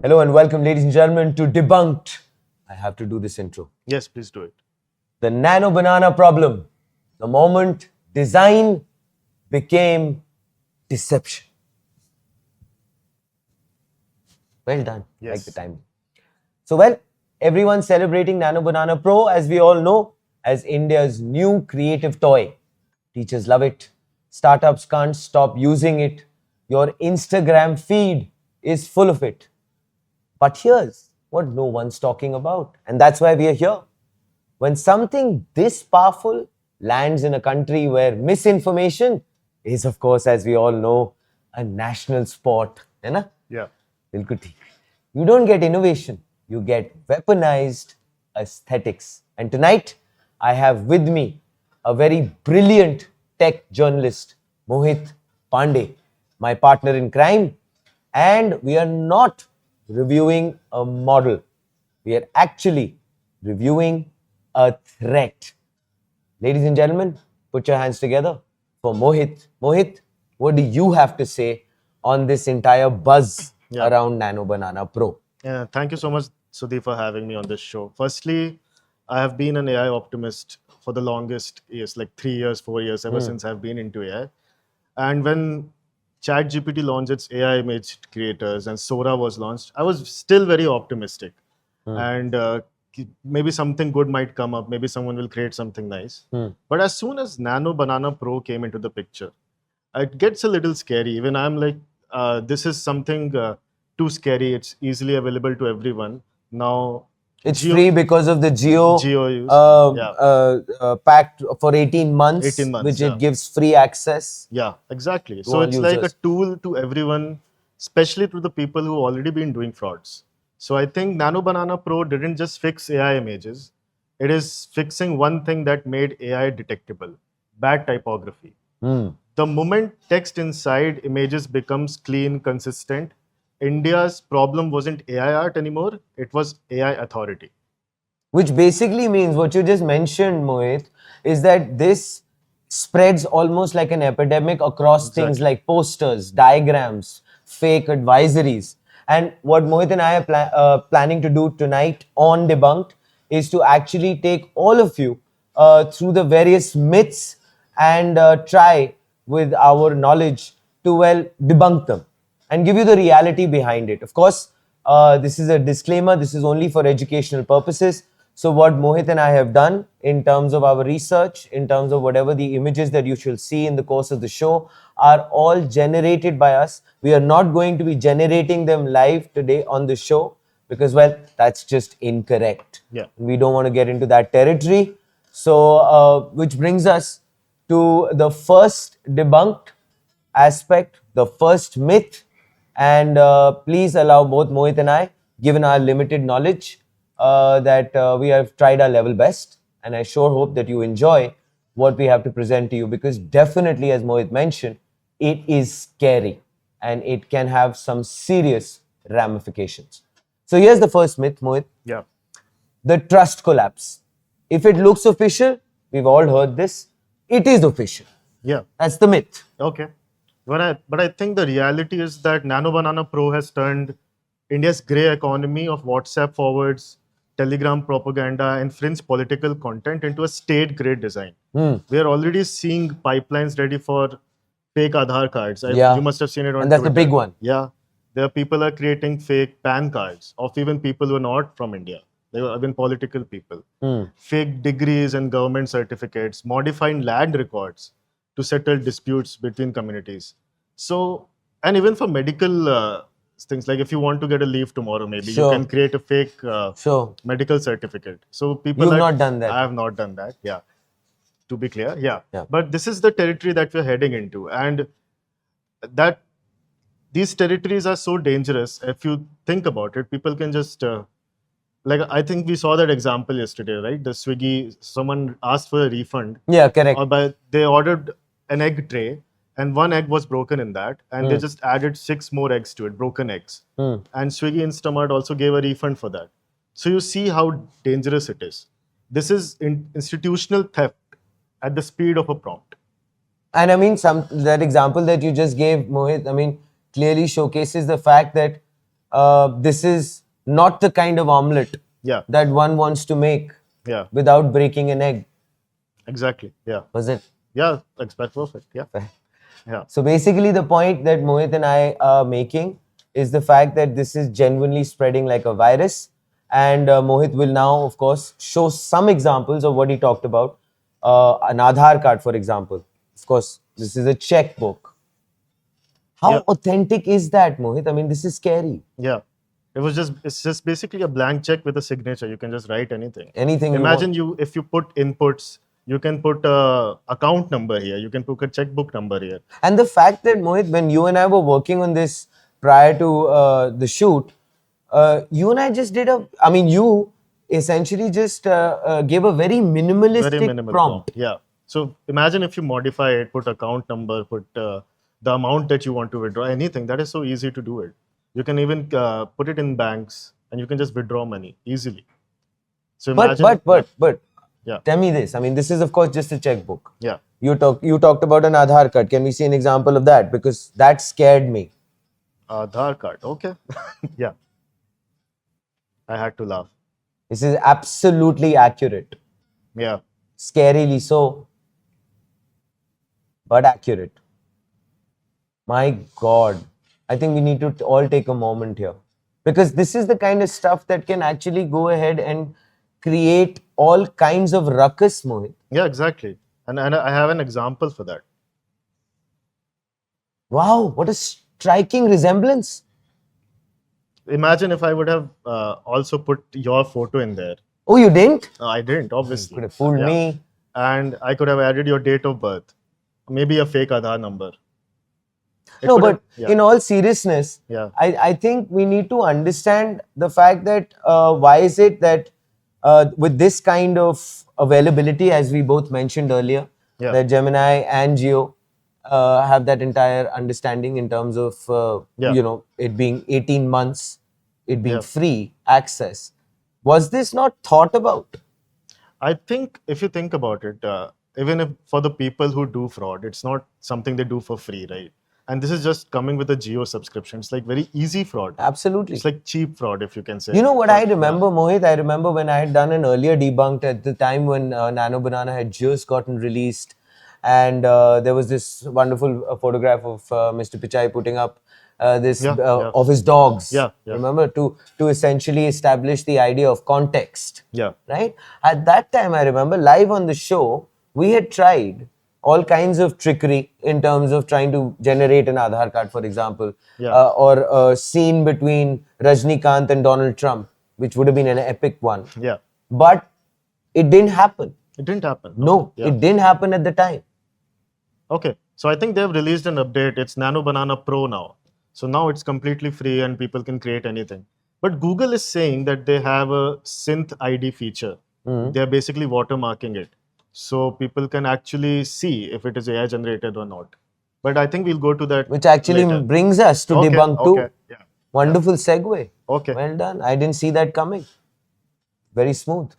Hello and welcome, ladies and gentlemen, to Debunked. I have to do this intro. Yes, please do it. The Nano Banana Problem. The moment design became deception. Well done. Yes. Like the timing. So, everyone's celebrating Nano Banana Pro, as we all know, as India's new creative toy. Teachers love it. Startups can't stop using it. Your Instagram feed is full of it. But here's what no one's talking about. And that's why we are here. When something this powerful lands in a country where misinformation is, of course, as we all know, a national sport. है ना? Yeah. बिल्कुल ठीक. You don't get innovation, you get weaponized aesthetics. And tonight, I have with me a very brilliant tech journalist, Mohit Pandey, my partner in crime. And we are not reviewing a model. We are actually reviewing a threat. Ladies and gentlemen, put your hands together for Mohit. Mohit, what do you have to say on this entire buzz around Nano Banana Pro? Yeah. Thank you so much, Sudhi, for having me on this show. Firstly, I have been an AI optimist for the longest years, like 3 years, 4 years, ever since I've been into AI. And when ChatGPT launched its AI image creators and Sora was launched, I was still very optimistic. And maybe something good might come up. Maybe someone will create something nice. But as soon as Nano Banana Pro came into the picture, it gets a little scary. Even I'm like, this is something too scary. It's easily available to everyone. Now, It's free because of the Geo use. pact for 18 months, 18 months, which yeah. it gives free access. Yeah, exactly. To So all it's like a users. tool to everyone, especially to the people who already been doing frauds. So I think Nano Banana Pro didn't just fix AI images. It is fixing one thing that made AI detectable: bad typography. The moment text inside images becomes clean, consistent, India's problem wasn't AI art anymore, it was AI authority. Which basically means what you just mentioned, Mohit, is that this spreads almost like an epidemic across things like posters, diagrams, fake advisories. And what Mohit and I are planning to do tonight on Debunked is to actually take all of you through the various myths and try with our knowledge to, debunk them and give you the reality behind it. Of course, this is a disclaimer. This is only for educational purposes. So what Mohit and I have done in terms of our research, in terms of whatever the images that you shall see in the course of the show are all generated by us. We are not going to be generating them live today on the show because, that's just incorrect. Yeah. We don't want to get into that territory. So, which brings us to the first debunked aspect, the first myth. And please allow both Mohit and I, given our limited knowledge, that we have tried our level best. And I sure hope that you enjoy what we have to present to you because definitely, as Mohit mentioned, it is scary and it can have some serious ramifications. So here's the first myth, Mohit. Yeah. The trust collapse. If it looks official, we've all heard this, it is official. Yeah. That's the myth. Okay. But I think the reality is that Nano Banana Pro has turned India's grey economy of WhatsApp forwards, Telegram propaganda, and fringe political content into a state-grade design. We are already seeing pipelines ready for fake Aadhaar cards. You must have seen it on And that's Twitter. the big one. Yeah. There are people are creating fake PAN cards of even people who are not from India. They were even political people. Fake degrees and government certificates, modifying land records to settle disputes between communities. So, and even for medical things, like if you want to get a leave tomorrow, maybe you can create a fake medical certificate. So people You've not done that. I have not done that. Yeah. To be clear, yeah. But this is the territory that we're heading into, and that these territories are so dangerous. If you think about it, people can just like I think we saw that example yesterday, right? The Swiggy, someone asked for a refund. Yeah, correct. Or they ordered an egg tray, and one egg was broken in that, and they just added 6 more eggs to it, broken eggs. And Swiggy Instamart also gave a refund for that. So you see how dangerous it is. This is institutional theft at the speed of a prompt. And I mean, that example that you just gave, Mohit, I mean, clearly showcases the fact that this is not the kind of omelette Yeah. that one wants to make Yeah. without breaking an egg. Exactly. Yeah. Was it? Yeah. That's perfect. Yeah. Yeah. So basically, the point that Mohit and I are making is the fact that this is genuinely spreading like a virus. And Mohit will now, of course, show some examples of what he talked about. An Aadhaar card, for example. Of course, this is a checkbook. How Yeah. authentic is that, Mohit? I mean, this is scary. Yeah. It's just basically a blank check with a signature. You can just write anything. Anything you Imagine want. if you put inputs, you can put a account number here. You can put a checkbook number here. And the fact that, Mohit, when you and I were working on this prior to the shoot, you and I just did I mean, you essentially just gave a very minimalistic Very minimal prompt. Yeah. So imagine if you modify it, put account number, put the amount that you want to withdraw, anything. That is so easy to do it. You can even put it in banks and you can just withdraw money easily. So imagine. But, Yeah. tell me this. I mean, this is, of course, just a checkbook. Yeah. You talked about an Aadhaar card. Can we see an example of that? Because that scared me. Aadhaar card. Okay. Yeah. I had to laugh. This is absolutely accurate. Yeah. Scarily so, but accurate. My God. I think we need to all take a moment here. Because this is the kind of stuff that can actually go ahead and create all kinds of ruckus, Mohit. Yeah, exactly. And I have an example for that. Wow, what a striking resemblance. Imagine if I would have also put your photo in there. Oh, you didn't? No, I didn't, obviously. Could have fooled Yeah. me. And I could have added your date of birth, maybe a fake Aadhaar number. No, could but have- yeah. in all seriousness, Yeah. I think we need to understand the fact that why is it that with this kind of availability, as we both mentioned earlier, Yeah. that Gemini and Geo have that entire understanding in terms of Yeah. it being 18 months, it being Yeah. free access. Was this not thought about? I think if you think about it, even if for the people who do fraud, it's not something they do for free, right? And this is just coming with a geo subscription. It's like very easy fraud. Absolutely. It's like cheap fraud, if you can say. You know what So, I remember, Mohit? I remember when I had done an earlier debunked at the time when Nano Banana had just gotten released, and there was this wonderful photograph of Mr. Pichai putting up this Yeah, yeah. of his dogs. Yeah, yeah. Remember, to essentially establish the idea of context. Yeah. Right. At that time, I remember live on the show, we had tried all kinds of trickery in terms of trying to generate an Aadhaar card, for example, Yeah. or a scene between Rajnikant and Donald Trump, which would have been an epic one. Yeah. But it didn't happen. It didn't happen. No, Yeah. it didn't happen at the time. Okay. So I think they've released an update. It's Nano Banana Pro now. So now it's completely free and people can create anything. But Google is saying that they have a synth ID feature. They're basically watermarking it. So people can actually see if it is AI generated or not. But I think we'll go to that. Which actually later. brings us to Okay, debunk okay, 2. yeah. Wonderful segue. Okay. Well done. I didn't see that coming. Very smooth.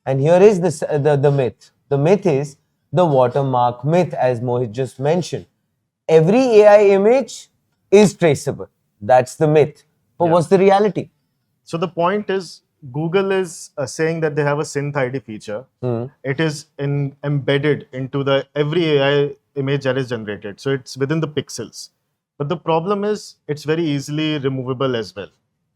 And here is the myth. The myth is the watermark myth, as Mohit just mentioned. Every AI image is traceable. That's the myth. But Yeah. what's the reality? So the point is, Google is saying that they have a synth ID feature. It is embedded into the every AI image that is generated. So it's within the pixels. But the problem is, it's very easily removable as well.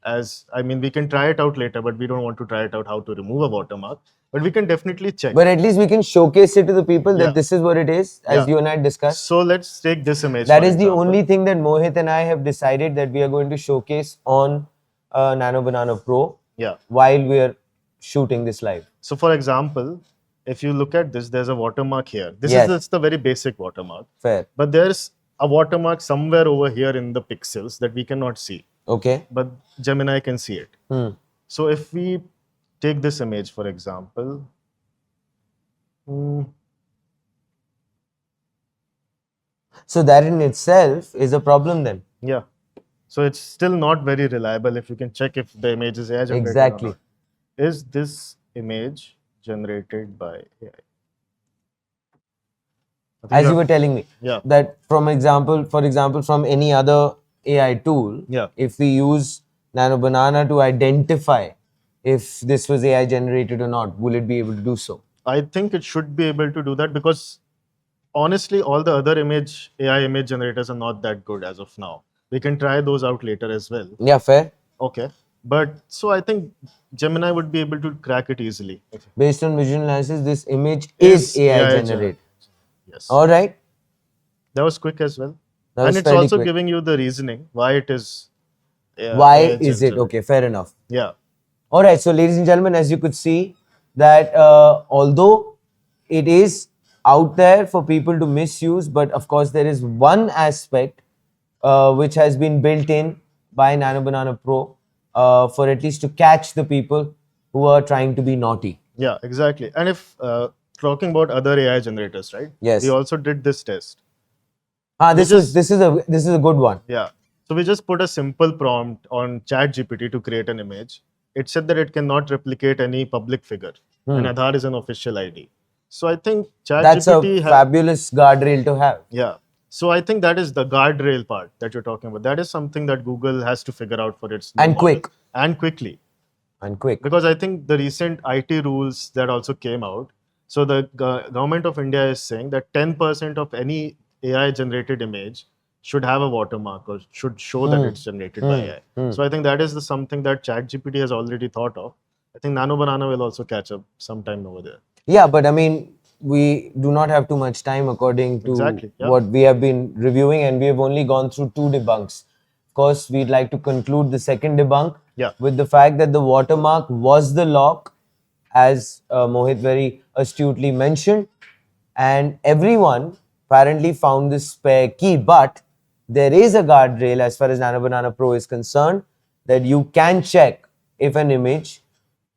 I mean, we can try it out later, but we don't want to try it out how to remove a watermark. But we can definitely check. But at least we can showcase it to the people that Yeah. this is what it is, as Yeah. you and I discussed. So let's take this image. That for is the example. only thing that Mohit and I have decided that we are going to showcase on Nano Banana Pro Yeah. while we are shooting this live. So for example, if you look at this, there's a watermark here. This Yes. is just the very basic watermark. Fair. But there's a watermark somewhere over here in the pixels that we cannot see. Okay. But Gemini can see it. Hmm. So if we take this image, for example, So that in itself is a problem then. yeah. So it's still not very reliable if you can check if the image is AI generated or Exactly. not. Is this image generated by AI? I think As you have- were telling me, Yeah. that for example, from any other AI tool, Yeah. if we use Nano Banana to identify if this was AI generated or not? Will it be able to do so? I think it should be able to do that because honestly, all the other AI image generators are not that good as of now. We can try those out later as well. Yeah, fair. Okay. But so I think Gemini would be able to crack it easily. Based on visual analysis, this image is AI generated. Yes. All right. That was quick as well. That And was it's fairly also quick. giving you the reasoning why it is Why AI is it? generated. Okay, fair enough. Yeah. All right, so ladies and gentlemen, as you could see, that although it is out there for people to misuse, but of course there is one aspect which has been built in by Nano Banana Pro for at least to catch the people who are trying to be naughty. Yeah, exactly. And if talking about other AI generators, right? Yes. We also did this test. This is a good one. Yeah. So we just put a simple prompt on ChatGPT to create an image. It said that it cannot replicate any public figure, and Aadhaar is an official ID. So I think That's a ChatGPT fabulous guardrail to have. yeah. So I think that is the guardrail part that you're talking about. That is something that Google has to figure out for its new And model. quick. And quickly. And quick. Because I think the recent IT rules that also came out. So the government of India is saying that 10% of any AI generated image should have a watermark or should show that it's generated by AI. So I think that is something that ChatGPT has already thought of. I think Nano Banana will also catch up sometime over there. Yeah, but I mean, we do not have too much time according to Exactly, yeah. what we have been reviewing, and we have only gone through 2 debunks. Of course, we'd like to conclude the second debunk Yeah. with the fact that the watermark was the lock, as Mohit very astutely mentioned, and everyone apparently found this spare key. But there is a guardrail as far as Nano Banana Pro is concerned that you can check if an image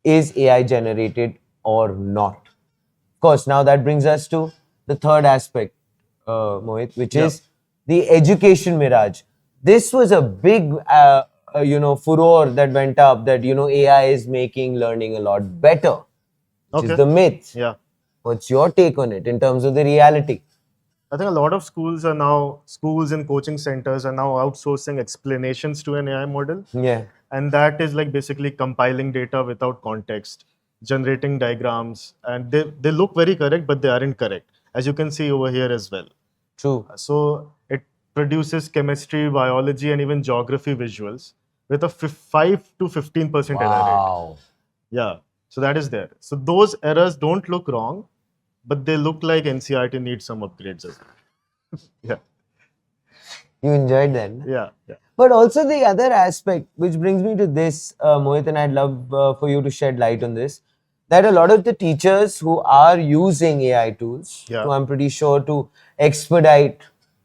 is AI generated or not. Of course, now that brings us to the third aspect, Mohit, which Yeah. is the education mirage. This was a big, furor that went up that, AI is making learning a lot better, which is the myth. Yeah. What's your take on it in terms of the reality? I think a lot of schools and coaching centers are now outsourcing explanations to an AI model. Yeah. And that is like basically compiling data without context, generating diagrams, and they look very correct, but they aren't correct, as you can see over here as well. True. So it produces chemistry, biology, and even geography visuals with a 5 to 15% error rate. Wow. Yeah. So that is there. So those errors don't look wrong, but they look like NCRT needs some upgrades as well. Yeah. You enjoyed that? No? Yeah. Yeah. But also the other aspect, which brings me to this, Mohit, and I'd love for you to shed light on this, that a lot of the teachers who are using AI tools, Yeah. who I'm pretty sure to expedite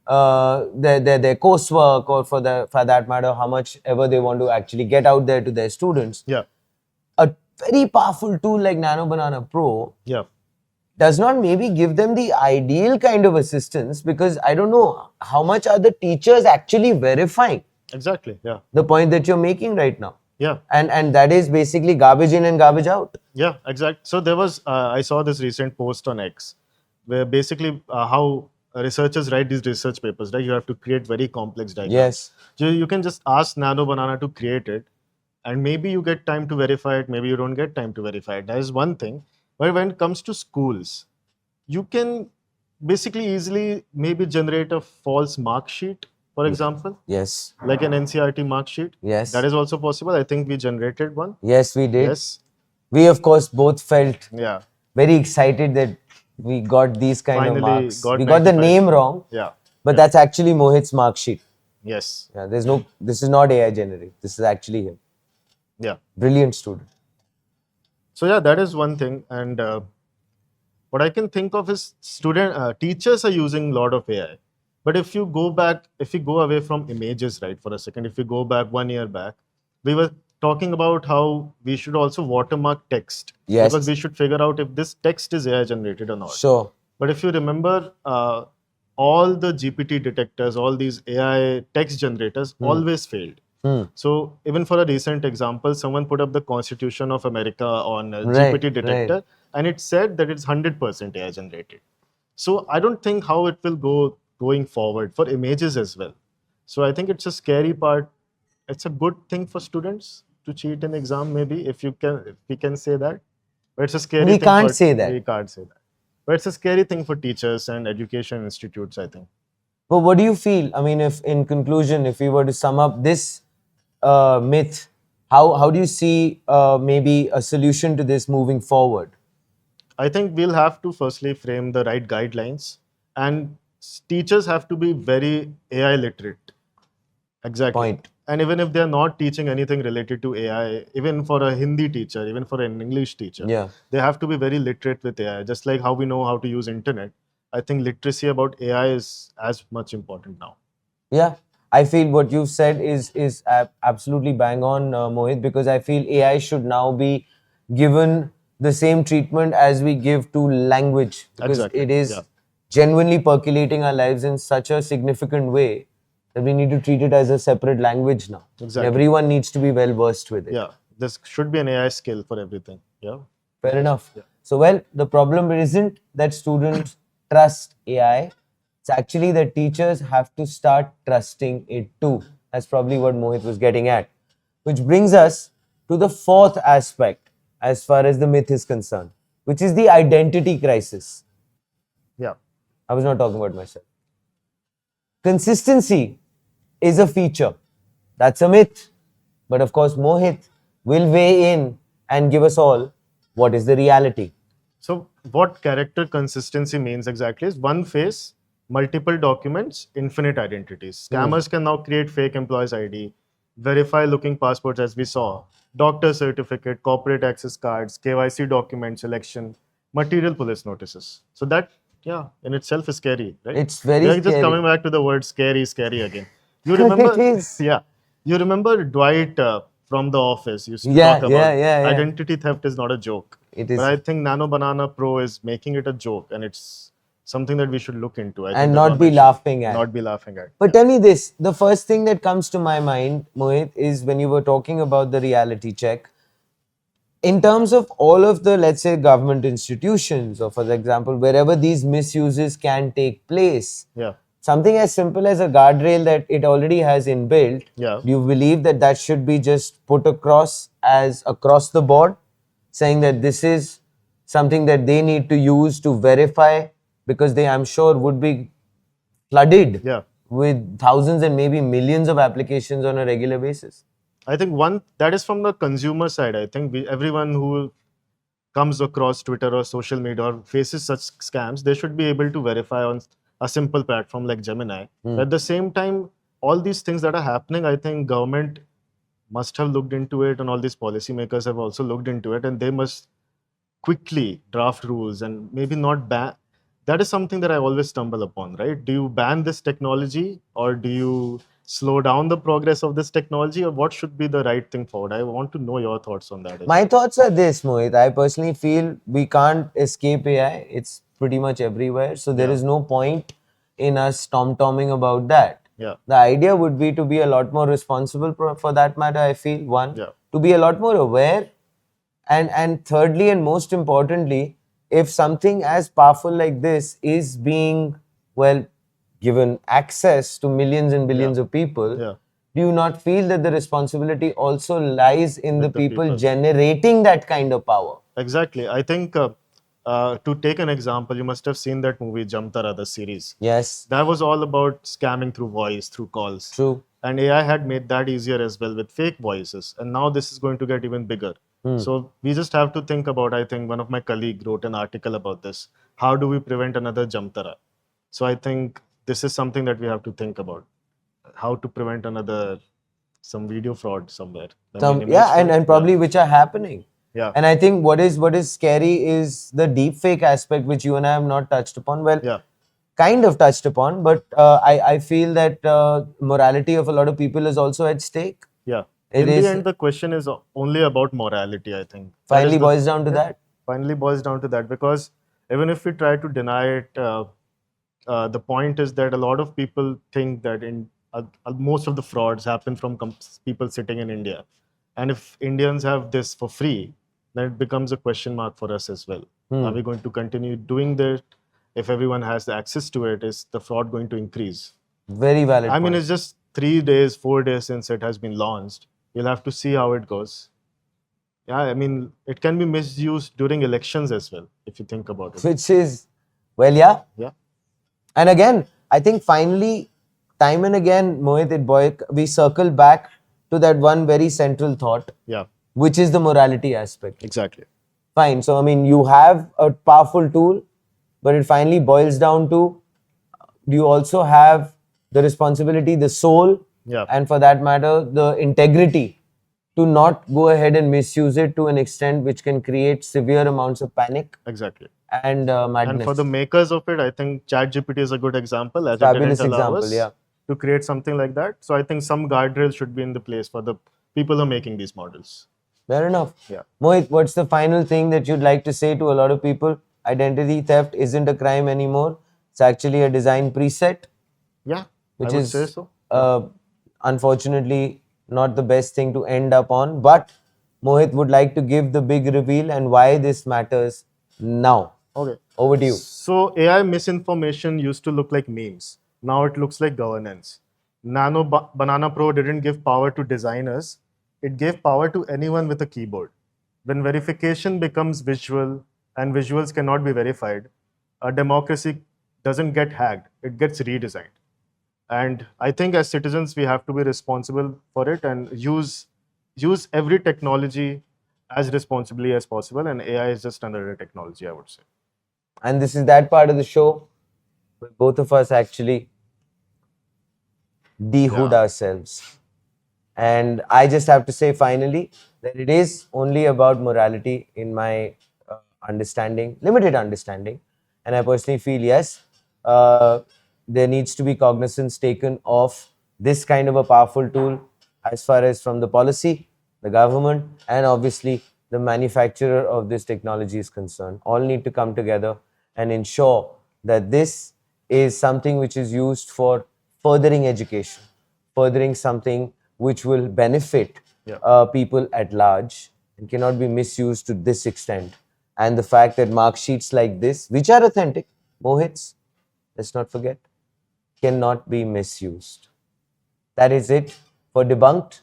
their coursework, or for that matter, how much ever they want to actually get out there to their students, Yeah. a very powerful tool like Nano Banana Pro Yeah. does not maybe give them the ideal kind of assistance, because I don't know how much are the teachers actually verifying Exactly. Yeah. the point that you're making right now. Yeah. And that is basically garbage in and garbage out. Yeah, exactly. So there was, I saw this recent post on X where basically how researchers write these research papers, right? You have to create very complex diagrams. Yes. So you can just ask Nano Banana to create it, and maybe you get time to verify it, maybe you don't get time to verify it. That is one thing. But when it comes to schools, you can basically easily maybe generate a false mark sheet, for example, Yes. like an NCRT mark sheet. Yes. That is also possible. I think we generated one. Yes, we did. Yes. We, of course, both felt Yeah. very excited that we got these kind of Finally marks. got We got the 95. name wrong, Yeah. but that's actually Mohit's mark sheet. Yes. Yeah, this is not AI generated. This is actually him. Yeah. Brilliant student. So yeah, that is one thing. And what I can think of is teachers are using a lot of AI. But if you go away from images, right, for a second, if you go back 1 year back, we were talking about how we should also watermark text. Yes. Because we should figure out if this text is AI generated or not. Sure. But if you remember, all the GPT detectors, all these AI text generators always failed. So even for a recent example, someone put up the Constitution of America on a Right, GPT detector, and it said that it's 100% AI generated. So I don't think how it will go going forward for images as well. So I think it's a scary part it's a good thing for students to cheat an exam, maybe if we can say that. But it's a scary We thing can't for say that. we can't say that. But it's a scary thing for teachers and education institutes, I think. But what do you feel? I mean, if in conclusion, if we were to sum up this myth, how do you see maybe a solution to this moving forward? I think we'll have to firstly frame the right guidelines, and teachers have to be very AI literate. Exactly. Point. And even if they're not teaching anything related to AI, even for a Hindi teacher, even for an English teacher, Yeah. they have to be very literate with AI. Just like how we know how to use internet, I think literacy about AI is as much important now. Yeah, I feel what you've said is absolutely bang on, Mohit, because I feel AI should now be given the same treatment as we give to language, because Exactly. it is Yeah. genuinely percolating our lives in such a significant way that we need to treat it as a separate language now. Exactly. Everyone needs to be well versed with it. Yeah. This should be an AI skill for everything. Yeah. Fair enough. So, well, the problem isn't that students trust AI. It's actually that teachers have to start trusting it too. That's probably what Mohit was getting at. Which brings us to the fourth aspect as far as the myth is concerned, which is the identity crisis. Yeah. I was not talking about myself. Consistency is a feature. That's a myth. But of course, Mohit will weigh in and give us all what is the reality. So what character consistency means exactly is one face, multiple documents, infinite identities. Scammers can now create fake employees ID, verify looking passports as we saw, doctor certificate, corporate access cards, KYC document selection, material police notices. So that, yeah, in itself is scary, right? It's very We are just scary. coming back to the word scary, scary again. You remember? It is. Yeah. You remember Dwight from The Office used to Yeah, talk about yeah. identity theft is not a joke. It But is. I think Nano Banana Pro is making it a joke, and it's something that we should look into. I think And the not be government should laughing at. Not be laughing at. But tell me this, the first thing that comes to my mind, Mohit, is when you were talking about the reality check. In terms of all of the, let's say, government institutions, or for example, wherever these misuses can take place, Yeah. something as simple as a guardrail that it already has inbuilt, Yeah. do you believe that that should be just put across as across the board, saying that this is something that they need to use to verify, because they, I'm sure, would be flooded Yeah. with thousands and maybe millions of applications on a regular basis? I think one that is from the consumer side. I think everyone who comes across Twitter or social media or faces such scams, they should be able to verify on a simple platform like Gemini. At the same time, all these things that are happening, I think government must have looked into it, and all these policymakers have also looked into it, and they must quickly draft rules and maybe not ban. That is something that I always stumble upon, right? Do you ban this technology, or do you slow down the progress of this technology, or what should be the right thing forward? I want to know your thoughts on that. My thoughts are this, Mohit. I personally feel we can't escape AI. It's pretty much everywhere. So there is no point in us tom-tomming about that. Yeah. The idea would be to be a lot more responsible for that matter, I feel. One, Yeah. to be a lot more aware. And thirdly, and most importantly, if something as powerful like this is being, well, given access to millions and billions of people, Yeah. do you not feel that the responsibility also lies in the the people people. generating that kind of power? Exactly. I think to take an example, you must have seen that movie Jamtara, the series. Yes, That was all about scamming through voice, through calls. true. And AI had made that easier as well with fake voices. And now this is going to get even bigger. So we just have to think about, I think one of my colleague wrote an article about this. How do we prevent another Jamtara? So I think this is something that we have to think about. How to prevent another, some video fraud somewhere. I mean, image Yeah, fraud. and probably which are happening. Yeah. And I think what is scary is the deep fake aspect, which you and I have not touched upon. Well, Yeah. kind of touched upon, but I feel that morality of a lot of people is also at stake. Yeah. It In is the end, the question is only about morality, I think. That is finally the- boils down to that. Finally boils down to that, because even if we try to deny it, the point is that a lot of people think that most of the frauds happen from people sitting in India. And if Indians have this for free, then it becomes a question mark for us as well. Are we going to continue doing that? If everyone has the access to it, is the fraud going to increase? Very valid I mean, point. it's just 3 days, 4 days since it has been launched. You'll have to see how it goes. Yeah, I mean, it can be misused during elections as well, if you think about it. Which is, well, yeah. Yeah, And again, I think finally, time and again, Mohit, we circle back to that one very central thought, yeah, which is the morality aspect. exactly. Fine. So, I mean, you have a powerful tool, but it finally boils down to, do you also have the responsibility, the soul, Yeah. and for that matter, the integrity to not go ahead and misuse it to an extent which can create severe amounts of panic Exactly. and madness. And for the makers of it, I think ChatGPT is a good example, as Fabulous it didn't allow example, us yeah. to create something like that. So I think some guardrails should be in the place for the people who are making these models. Fair enough. Yeah. Mohit, what's the final thing that you'd like to say to a lot of people? Identity theft isn't a crime anymore. It's actually a design preset, Yeah, which I would is say so. unfortunately not the best thing to end up on. But Mohit would like to give the big reveal and why this matters now. Okay. Over to you. So AI misinformation used to look like memes. Now it looks like governance. Nano Banana Pro didn't give power to designers. It gave power to anyone with a keyboard. When verification becomes visual and visuals cannot be verified, a democracy doesn't get hacked. It gets redesigned. And I think as citizens, we have to be responsible for it and use every technology as responsibly as possible. And AI is just another technology, I would say. And this is that part of the show where both of us actually dehood ourselves. And I just have to say finally that it is only about morality in my understanding, limited understanding. And I personally feel, yes, there needs to be cognizance taken of this kind of a powerful tool as far as from the policy, the government, and obviously the manufacturer of this technology is concerned. All need to come together and ensure that this is something which is used for furthering education, furthering something which will benefit people at large and cannot be misused to this extent. And the fact that mark sheets like this, which are authentic, Mohits, let's not forget, cannot be misused. That is it for Debunked.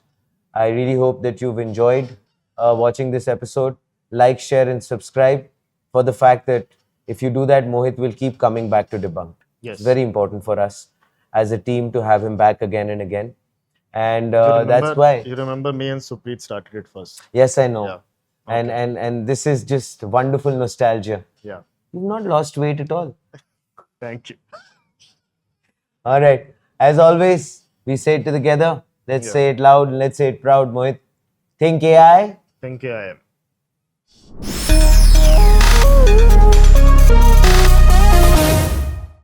I really hope that you've enjoyed watching this episode. Like, share, and subscribe for the fact that if you do that, Mohit will keep coming back to Debunked. Yes. It's very important for us as a team to have him back again and again. And that's why. You remember me and Supreet started it first. Yes, I know. Yeah. And this is just wonderful nostalgia. Yeah. You've not lost weight at all. Thank you. All right. As always, we say it together. Let's say it loud and let's say it proud, Mohit. Think AI. Think I am.